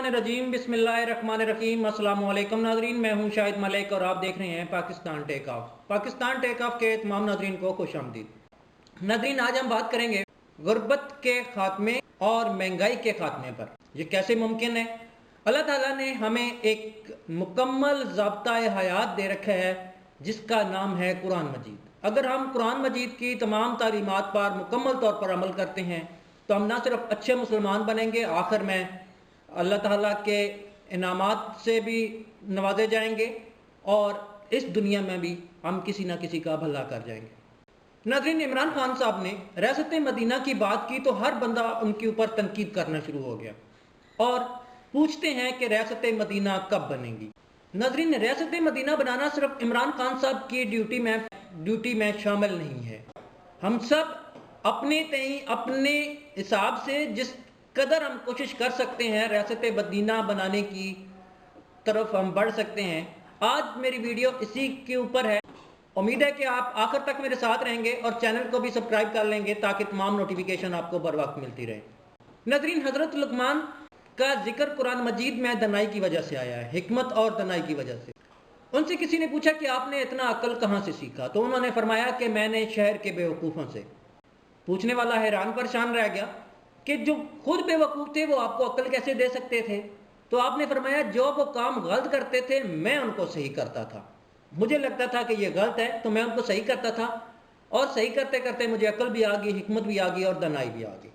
शैतानिर्रजीम बिस्मिल्लाहिर्रहमानिर्रहीम। अस्सलाम वालेकुम नाज़रीन, मैं हूं शाहिद मलिक और आप देख रहे हैं Pakistan take off. Pakistan take off के तमाम नाज़रीन को खुश आमदीद। नाज़रीन, आज हम बात करेंगे गुर्बत के खात्मे और महंगाई के खात्मे पर। यह कैसे मुमकिन है? अल्लाह ताला ने हमें एक मुकम्मल ज़ाब्ता हयात दे रखा है जिसका नाम है कुरान मजीद। अगर हम कुरान मजीद की तमाम तालीमात पर मुकम्मल तौर पर अमल करते हैं तो हम ना सिर्फ अच्छे मुसलमान बनेंगे, आखिर में अल्लाह ताला के इनामात से भी नवाजे जाएंगे और इस दुनिया में भी हम किसी ना किसी का भला कर जाएंगे। नाज़रीन, इमरान खान साहब ने रियासत मदीना की बात की तो हर बंदा उनके ऊपर तनकीद करना शुरू हो गया और पूछते हैं कि रियासत मदीना कब बनेगी। नाज़रीन, रियासत मदीना बनाना सिर्फ इमरान खान साहब की ड्यूटी में शामिल नहीं है। हम सब अपने तई अपने हिसाब से जिस कदर हम कोशिश कर सकते हैं रियासत मदीना बनाने की तरफ हम बढ़ सकते हैं। आज मेरी वीडियो इसी के ऊपर है। उम्मीद है कि आप आखिर तक मेरे साथ रहेंगे और चैनल को भी सब्सक्राइब कर लेंगे ताकि तमाम नोटिफिकेशन आपको बर वक्त मिलती रहे। नाज़रीन, हज़रत लुक़मान का जिक्र कुरान मजीद में दनाई की वजह से आया है, हिकमत और दनाई की वजह से। उनसे किसी ने पूछा कि आपने इतना अक्ल कहाँ से सीखा, तो उन्होंने फरमाया कि मैंने शहर के बेवकूफ़ों से। पूछने वाला हैरान परेशान रह गया कि जो खुद बेवकूफ़ थे वो आपको अक्ल कैसे दे सकते थे? तो आपने फरमाया जो वो काम गलत करते थे मैं उनको सही करता था। मुझे लगता था कि ये गलत है तो मैं उनको सही करता था और सही करते करते मुझे अक्ल भी आ गई, हिकमत भी आ गई और दनाई भी आ गई।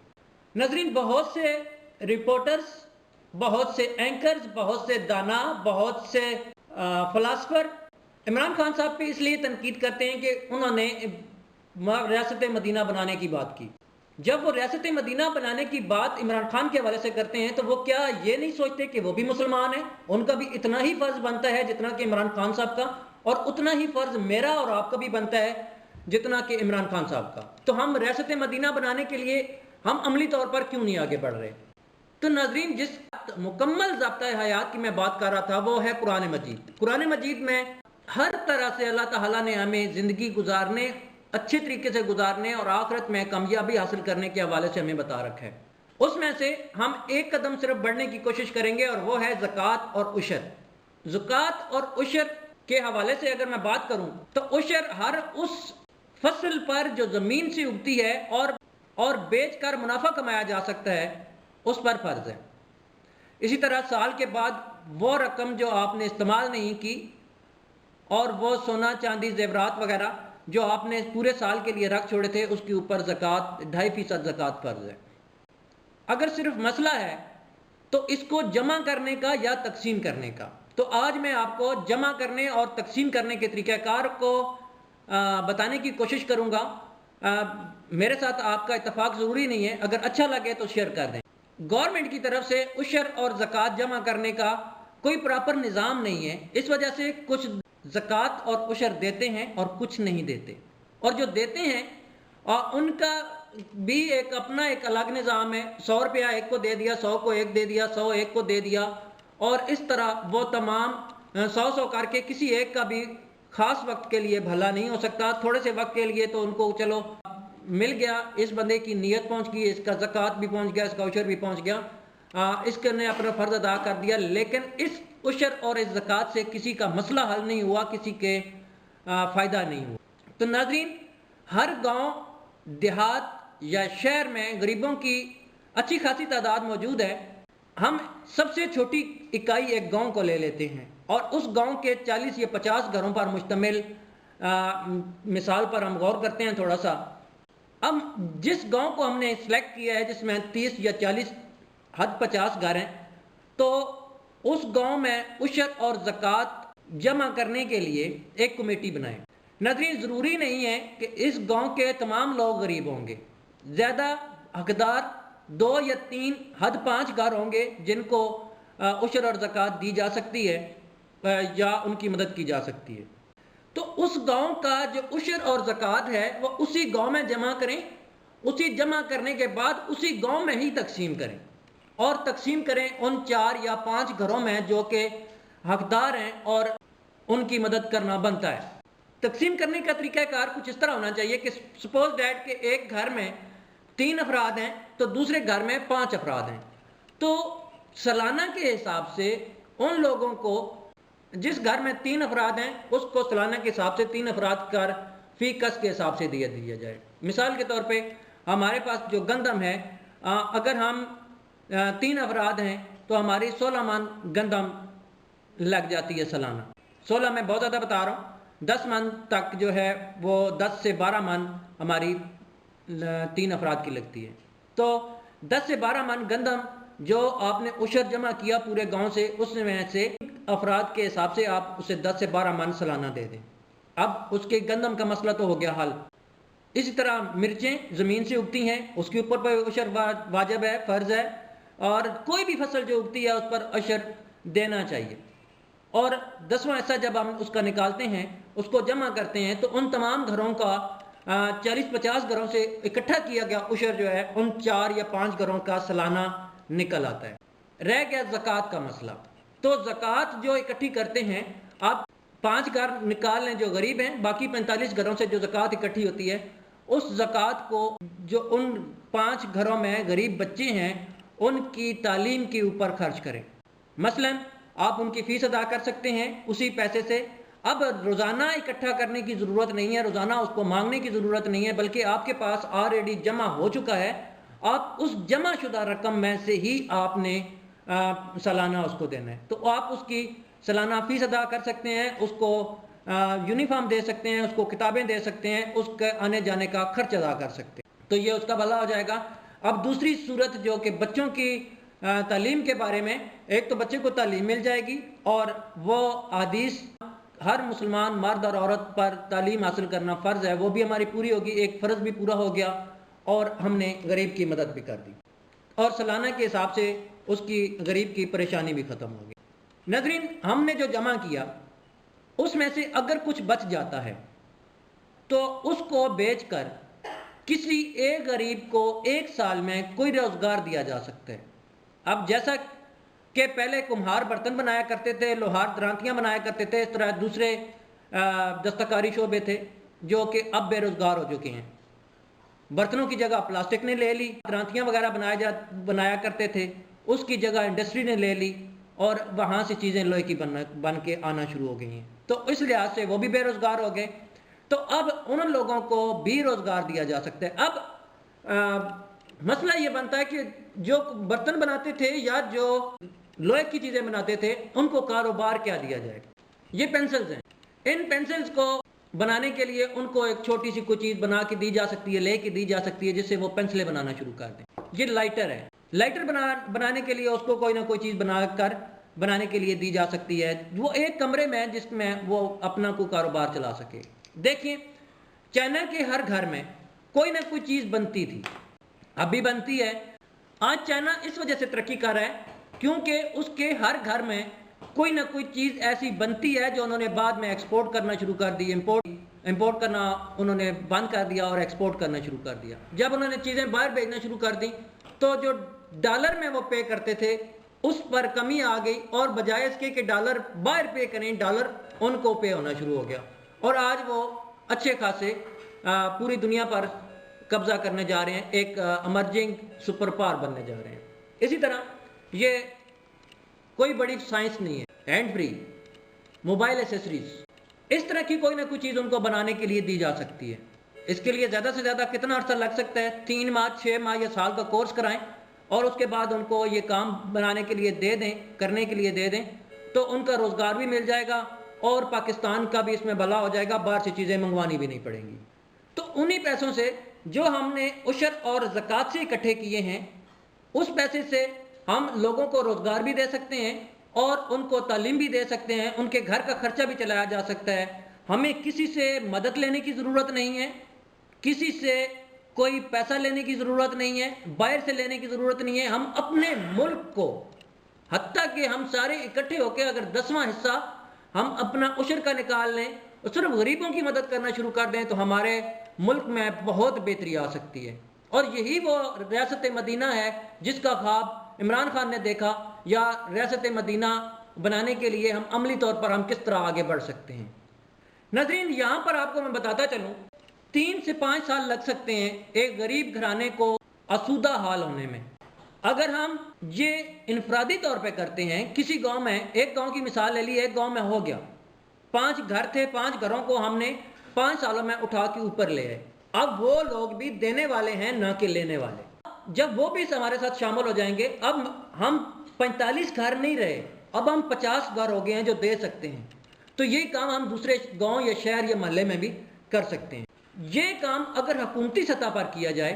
नाज़रीन, बहुत से रिपोर्टर्स, बहुत से एंकर्स, बहुत से दाना, बहुत से फ़िलासफ़र इमरान खान साहब पे इसलिए तनकीद करते हैं कि उन्होंने रियासत मदीना बनाने की बात की। जब वो रियासत मदीना बनाने की बात इमरान खान के हवाले से करते हैं तो वो क्या ये नहीं सोचते कि वो भी मुसलमान हैं? उनका भी इतना ही फ़र्ज़ बनता है जितना कि इमरान खान साहब का, और उतना ही फ़र्ज़ मेरा और आपका भी बनता है जितना कि इमरान खान साहब का। तो हम रियासत मदीना बनाने के लिए हम अमली तौर पर क्यों नहीं आगे बढ़ रहे? तो नाज़रीन, जिस मुकम्मल ज़ाब्ता हयात की मैं बात कर रहा था वो है कुरान मजीद। कुरान मजीद में हर तरह से अल्लाह ताला ने हमें ज़िंदगी गुजारने, अच्छे तरीके से गुजारने और आखिरत में कामयाबी हासिल करने के हवाले से हमें बता रखा है। उसमें से हम एक कदम सिर्फ बढ़ने की कोशिश करेंगे और वो है ज़कात और उशर। ज़कात और उशर के हवाले से अगर मैं बात करूं तो उशर हर उस फसल पर जो ज़मीन से उगती है और बेच कर मुनाफा कमाया जा सकता है उस पर फ़र्ज़ है। इसी तरह साल के बाद वो रकम जो आपने इस्तेमाल नहीं की और वो सोना चांदी जेवरात वगैरह जो आपने पूरे साल के लिए रख छोड़े थे उसके ऊपर ज़कात 2.5% ज़कात फ़र्ज़ है। अगर सिर्फ मसला है तो इसको जमा करने का या तकसीम करने का, तो आज मैं आपको जमा करने और तकसीम करने के तरीक़ाकार को बताने की कोशिश करूँगा। मेरे साथ आपका इत्तफाक ज़रूरी नहीं है, अगर अच्छा लगे तो शेयर कर दें। गवर्नमेंट की तरफ से उशर और ज़कात जमा करने का कोई प्रॉपर निज़ाम नहीं है। इस वजह से कुछ ज़कात और उशर देते हैं और कुछ नहीं देते, और जो देते हैं उनका भी एक अपना एक अलग निज़ाम है। 100 रुपया एक को दे दिया, 100 को एक दे दिया, 100 एक को दे दिया, और इस तरह वो तमाम 100 करके किसी एक का भी ख़ास वक्त के लिए भला नहीं हो सकता। थोड़े से वक्त के लिए तो उनको चलो मिल गया, इस बंदे की नीयत पहुँच गई, इसका ज़कात भी पहुँच गया, इसका उशर भी पहुँच गया, इसके ने अपना फ़र्ज़ अदा कर दिया। लेकिन इस उशर और इस ज़कात से किसी का मसला हल नहीं हुआ, किसी के फ़ायदा नहीं हुआ। तो नाज़रीन, हर गांव, देहात या शहर में गरीबों की अच्छी खासी तादाद मौजूद है। हम सबसे छोटी इकाई एक गांव को ले लेते हैं और उस गांव के 40 या 50 घरों पर मुश्तमिल मिसाल पर हम गौर करते हैं थोड़ा सा। अब जिस गांव को हमने सेलेक्ट किया है जिसमें 30 या 40 हद 50 घर हैं, तो उस गांव में उशर और ज़कात जमा करने के लिए एक कमेटी बनाएं। नाज़रीन, ज़रूरी नहीं है कि इस गांव के तमाम लोग गरीब होंगे। ज़्यादा हकदार 2 या 3 हद 5 घर होंगे जिनको उशर और ज़कात दी जा सकती है या उनकी मदद की जा सकती है। तो उस गांव का जो उशर और ज़कात है वो उसी गांव में जमा करें। उसी जमा करने के बाद उसी गांव में ही तकसीम करें, और तकसीम करें उन 4 या 5 घरों में जो कि हकदार हैं और उनकी मदद करना बनता है। तकसीम करने का तरीक़ाकार कुछ इस तरह होना चाहिए कि सपोज डैट के एक घर में 3 अफराद हैं तो दूसरे घर में 5 अफराद हैं, तो सालाना के हिसाब से उन लोगों को, जिस घर में 3 अफराद हैं, उसको सालाना के हिसाब से 3 अफराद कर फी कस के हिसाब से दिया जाए। मिसाल के तौर पे हमारे पास जो गंदम है, अगर हम 3 अफराद हैं तो हमारी 16 मन गंदम लग जाती है सालाना। 16 में बहुत ज़्यादा बता रहा हूँ, 10 मन तक जो है वो 10 से 12 मन हमारी 3 अफराद की लगती है। तो 10 से 12 मन गंदम जो आपने उशर जमा किया पूरे गांव से, उसमें से अफराद के हिसाब से आप उसे 10 से 12 मन सालाना दे दें। अब उसके गंदम का मसला तो हो गया हल। इसी तरह मिर्चें ज़मीन से उगती हैं, उसके ऊपर पर उशर वाजिब है, फ़र्ज़ है, और कोई भी फसल जो उगती है उस पर उशर देना चाहिए। और 10वां हिस्सा जब हम उसका निकालते हैं, उसको जमा करते हैं, तो उन तमाम घरों का 40-50 घरों से इकट्ठा किया गया उशर जो है उन 4 या 5 घरों का सालाना निकल आता है। रह गया ज़कात का मसला। तो ज़कात जो इकट्ठी करते हैं, आप 5 घर निकाल लें जो गरीब हैं, बाकी 45 घरों से जो ज़कात इकट्ठी होती है, उस ज़कात को जो उन 5 घरों में गरीब बच्चे हैं उनकी तालीम के ऊपर खर्च करें। मसलन आप उनकी फ़ीस अदा कर सकते हैं उसी पैसे से। अब रोज़ाना इकट्ठा करने की ज़रूरत नहीं है, रोज़ाना उसको मांगने की ज़रूरत नहीं है, बल्कि आपके पास ऑलरेडी जमा हो चुका है। आप उस जमा शुदा रकम में से ही आपने सालाना उसको देना है। तो आप उसकी सालाना फ़ीस अदा कर सकते हैं, उसको यूनिफॉर्म दे सकते हैं, उसको किताबें दे सकते हैं, उसके आने जाने का खर्च अदा कर सकते हैं, तो ये उसका भला हो जाएगा। अब दूसरी सूरत जो कि बच्चों की तालीम के बारे में, एक तो बच्चे को तालीम मिल जाएगी और वो हदीस हर मुसलमान मर्द और औरत पर तालीम हासिल करना फ़र्ज़ है, वो भी हमारी पूरी होगी, एक फ़र्ज़ भी पूरा हो गया और हमने गरीब की मदद भी कर दी और सालाना के हिसाब से उसकी गरीब की परेशानी भी ख़त्म हो गई। नाज़रीन, हमने जो जमा किया उसमें से अगर कुछ बच जाता है तो उसको बेचकर किसी एक गरीब को 1 साल में कोई रोज़गार दिया जा सकता है। अब जैसा कि पहले कुम्हार बर्तन बनाया करते थे, लोहार दरांतियाँ बनाया करते थे, इस तरह दूसरे दस्तकारी शोबे थे जो कि अब बेरोज़गार हो चुके हैं। बर्तनों की जगह प्लास्टिक ने ले ली, दरांतियाँ वगैरह बनाया करते थे, उसकी जगह इंडस्ट्री ने ले ली और वहाँ से चीज़ें लोहे की बन के आना शुरू हो गई हैं। तो इस लिहाज से वो भी बेरोज़गार हो गए। तो अब उन लोगों को भी रोज़गार दिया जा सकता है। अब मसला ये बनता है कि जो बर्तन बनाते थे या जो लोहे की चीज़ें बनाते थे उनको कारोबार क्या दिया जाए। ये पेंसिल्स हैं, इन पेंसिल्स को बनाने के लिए उनको एक छोटी सी कोई चीज़ बना के दी जा सकती है, ले के दी जा सकती है, जिससे वो पेंसिलें बनाना शुरू कर दें। ये लाइटर है, लाइटर बनाने के लिए उसको कोई ना कोई चीज़ बनाने के लिए दी जा सकती है, वो एक कमरे में जिसमें वो अपना कोई कारोबार चला सके। देखिए, चाइना के हर घर में कोई ना कोई चीज़ बनती थी, अभी बनती है। आज चाइना इस वजह से तरक्की कर रहा है क्योंकि उसके हर घर में कोई ना कोई चीज़ ऐसी बनती है जो उन्होंने बाद में एक्सपोर्ट करना शुरू कर दी। इंपोर्ट करना उन्होंने बंद कर दिया और एक्सपोर्ट करना शुरू कर दिया। जब उन्होंने चीज़ें बाहर भेजना शुरू कर दी तो जो डॉलर में वो पे करते थे उस पर कमी आ गई और बजाय इसके कि डॉलर बाहर पे करें, डॉलर उनको पे होना शुरू हो गया और आज वो अच्छे खासे पूरी दुनिया पर कब्जा करने जा रहे हैं, एक अमर्जिंग सुपर पावर बनने जा रहे हैं। इसी तरह ये कोई बड़ी साइंस नहीं है, हैंड फ्री मोबाइल एसेसरीज, इस तरह की कोई ना कोई चीज़ उनको बनाने के लिए दी जा सकती है। इसके लिए ज़्यादा से ज़्यादा कितना अर्सा लग सकता है, 3 माह 6 माह या साल का कोर्स कराएं और उसके बाद उनको ये काम बनाने के लिए दे दें, करने के लिए दे दें, तो उनका रोज़गार भी मिल जाएगा और पाकिस्तान का भी इसमें भला हो जाएगा, बाहर से चीज़ें मंगवानी भी नहीं पड़ेंगी। तो उन्हीं पैसों से जो हमने उशर और ज़कात से इकट्ठे किए हैं, उस पैसे से हम लोगों को रोज़गार भी दे सकते हैं और उनको तालीम भी दे सकते हैं, उनके घर का खर्चा भी चलाया जा सकता है। हमें किसी से मदद लेने की ज़रूरत नहीं है, किसी से कोई पैसा लेने की ज़रूरत नहीं है, बाहर से लेने की ज़रूरत नहीं है। हम अपने मुल्क को, हत्ता कि हम सारे इकट्ठे होकर अगर 10वां हिस्सा हम अपना उशर का निकाल लें और सिर्फ गरीबों की मदद करना शुरू कर दें तो हमारे मुल्क में बहुत बेहतरी आ सकती है। और यही वो रियासत मदीना है जिसका ख्वाब इमरान खान ने देखा, या रियासत मदीना बनाने के लिए हम अमली तौर पर हम किस तरह आगे बढ़ सकते हैं। नाज़रीन, यहाँ पर आपको मैं बताता चलूँ, 3 से 5 साल लग सकते हैं एक गरीब घराने को आसूदा हाल होने में। اگر ہم یہ انفرادی طور پہ کرتے ہیں، کسی گاؤں میں، ایک گاؤں کی مثال لے لی، ایک گاؤں میں ہو گیا 5 گھر تھے، 5 گھروں کو ہم نے 5 سالوں میں اٹھا کے اوپر لے آئے۔ اب وہ لوگ بھی دینے والے ہیں نہ کہ لینے والے۔ جب وہ بھی ہمارے ساتھ شامل ہو جائیں گے، اب ہم 45 گھر نہیں رہے، اب ہم 50 گھر ہو گئے ہیں جو دے سکتے ہیں۔ تو یہ کام ہم دوسرے گاؤں یا شہر یا محلے میں بھی کر سکتے ہیں۔ یہ کام اگر حکومتی سطح پر کیا جائے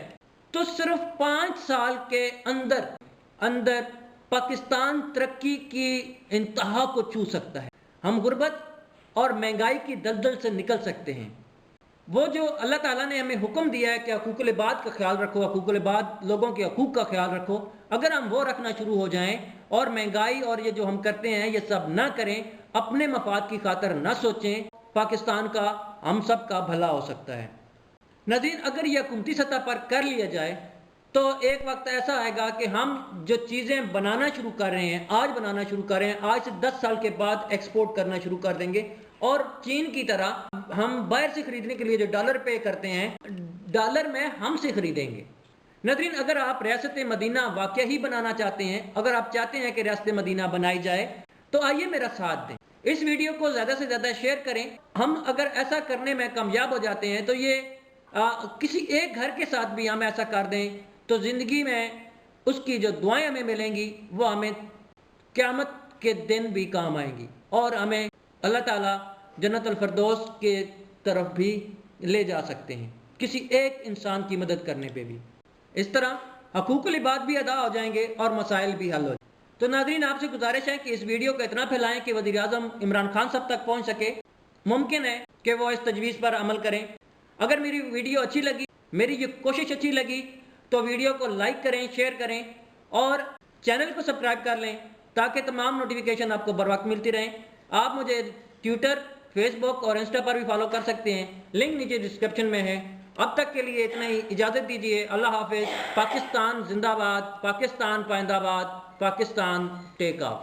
تو صرف 5 سال کے اندر پاکستان ترقی کی انتہا کو چھو سکتا ہے۔ ہم غربت اور مہنگائی کی دلدل سے نکل سکتے ہیں۔ وہ جو اللہ تعالیٰ نے ہمیں حکم دیا ہے کہ حقوق العباد کا خیال رکھو، حقوق العباد لوگوں کے حقوق کا خیال رکھو، اگر ہم وہ رکھنا شروع ہو جائیں اور مہنگائی اور یہ جو ہم کرتے ہیں یہ سب نہ کریں، اپنے مفاد کی خاطر نہ سوچیں، پاکستان کا، ہم سب کا بھلا ہو سکتا ہے۔ ناظرین، اگر یہ حکومتی سطح پر کر لیا جائے تو ایک وقت ایسا آئے گا کہ ہم جو چیزیں بنانا شروع کر رہے ہیں، آج بنانا شروع کر رہے ہیں، آج سے 10 سال کے بعد ایکسپورٹ کرنا شروع کر دیں گے، اور چین کی طرح ہم باہر سے خریدنے کے لیے جو ڈالر پے کرتے ہیں، ڈالر میں ہم سے خریدیں گے۔ ناظرین، اگر آپ ریاست مدینہ واقعہ ہی بنانا چاہتے ہیں، اگر آپ چاہتے ہیں کہ ریاست مدینہ بنائی جائے، تو آئیے میرا ساتھ دیں، اس ویڈیو کو زیادہ سے زیادہ شیئر کریں۔ ہم اگر ایسا کرنے میں کامیاب ہو جاتے ہیں تو یہ کسی ایک گھر کے ساتھ بھی ہم ایسا کر دیں تو زندگی میں اس کی جو دعائیں ہمیں ملیں گی وہ ہمیں قیامت کے دن بھی کام آئیں گی، اور ہمیں اللہ تعالیٰ جنت الفردوس کے طرف بھی لے جا سکتے ہیں کسی ایک انسان کی مدد کرنے پہ بھی۔ اس طرح حقوق العباد بھی ادا ہو جائیں گے اور مسائل بھی حل ہو جائیں گے۔ تو ناظرین، آپ سے گزارش ہے کہ اس ویڈیو کو اتنا پھیلائیں کہ وزیر اعظم عمران خان صاحب تک پہنچ سکے۔ ممکن ہے کہ وہ اس تجویز پر عمل کریں۔ اگر میری ویڈیو اچھی لگی، میری یہ کوشش اچھی لگی، تو ویڈیو کو لائک کریں، شیئر کریں اور چینل کو سبسکرائب کر لیں تاکہ تمام نوٹیفیکیشن آپ کو بر وقت ملتی رہیں۔ آپ مجھے ٹویٹر، فیس بک اور انسٹا پر بھی فالو کر سکتے ہیں، لنک نیچے ڈسکرپشن میں ہے۔ اب تک کے لیے اتنا ہی، اجازت دیجیے، اللہ حافظ۔ پاکستان زندہ باد، پاکستان پائندہ باد، پاکستان ٹیک آف۔